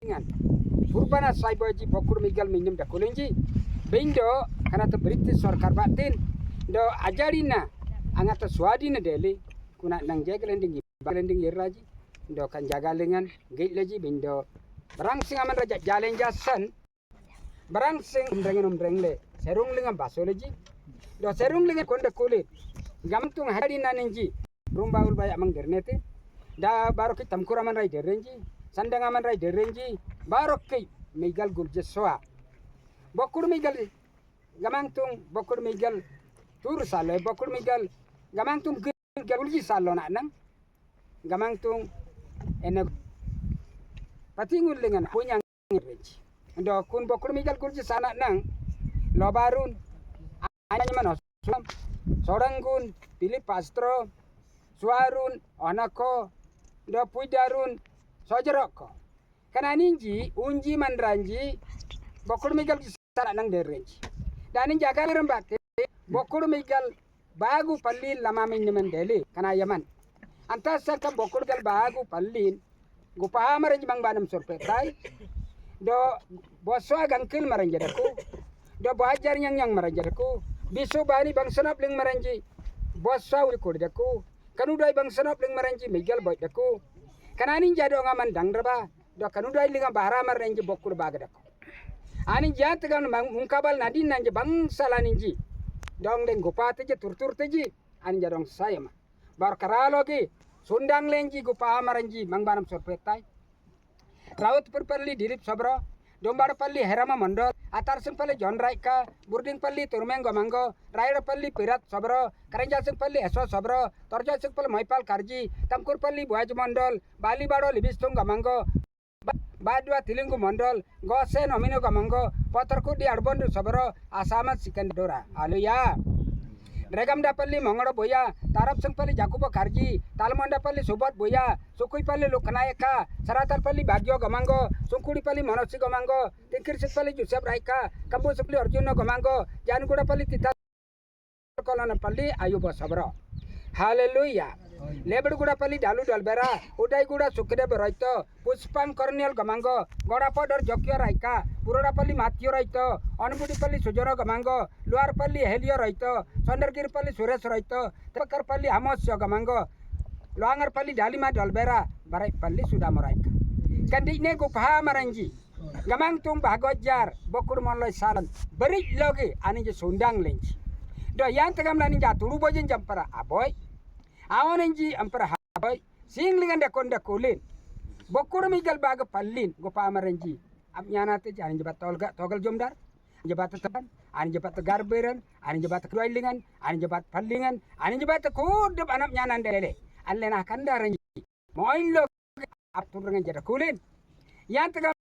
lingan Purbana saiboji bokur migal minum da kulenji beindo kana to British sarkar batin do ajarina angata swadina dele kuna nang jegelending yerraji do kan jaga lingan gate leji beindo barang sing aman raja jalen jasan barang sing umrengle serung lingan basoleji do serung lingan konda kulit gamtung hadina ninji rumba ul baya mang dernete da baroki tamkura man rai derenji sandang aman rai derenji baroki migal gurje soa bokur migal gamangtung bokur migal tur salo bokur migal gamangtung gal ulji salo nak nang gamangtung ene patingul dengan punya reji ndo kun bokur migal gurje sana nang lobarun anya man soranggun pilih pastro suarun onako ndo puidarun sojeroko kana ninji unji mandranji bokur migal sana nang derenji dan jaga rembate bokur migal bagu palli lama minnemen dele kana yaman antas ka bokur gal bagu pallin gupa maranji bang banam surpetai do boso gangkil maranjadaku do bajar yang maranjadaku bisu bani bang senap ling maranji boso ukurdaku kanudai bang senap ling maranji migal boy daku kanani jado ngaman dangraba do kanudai linga bahara maranji bokur bagadaku ani jat gan mungkabal nadin nanje bang salaninji dong deng gupate je turtur teji ani jadong saya ma bar karalogi sundang lenji gupa maranji mangbanam sorpetai raut perpali dirip sabro dombar palli herama mandol atar simpale jon raika burding palli turmengo mango raida palli pirat sabro karenja simpale eso sabro torja simpale maipal karji tamkur palli buaj mandol bali bado libistung gamango badwa tilingu mandol gose nomino gamango potorku di arbondu sabro asama sikandora aluya regam dapalli mongodo boya tarap simpale jakubo karji talmonda palli subot boya sukui palli luknayaka saratar palli bagyo gamango sungkuri palli manosi gamango tikir simpale jusep raika kambu simpale arjuno gamango janguda palli tita kolana palli ayubo sabro haleluya lebedguda palli dalu dalbera udaiguda sukde beroito puspang kornial gamango godapodor jokyo raika puroda palli matyo raito onbudi palli sujoro gamango luar palli helio raito sondergir palli suresh raito tepakar palli amosyo gamango luangar palli dalima dalbera barai palli sudah moraika kandine go paha maranji gamang tum bagojar bokur monloy salan beri logi ani je sundang lenji do yang tegam lani jaturu bojin jampara aboy awanenji ampara haboy singlingan konda kulin bokur migal baga pallin go paha maranji abnyana te ani jebat togel jomdar jebat teban ani jebat garberan ani jebat kroilingan ani jebat pallingan ani jebat kudep anak nyanan dele allena kandaranji moin lo atur dengan jada kulin yang tegam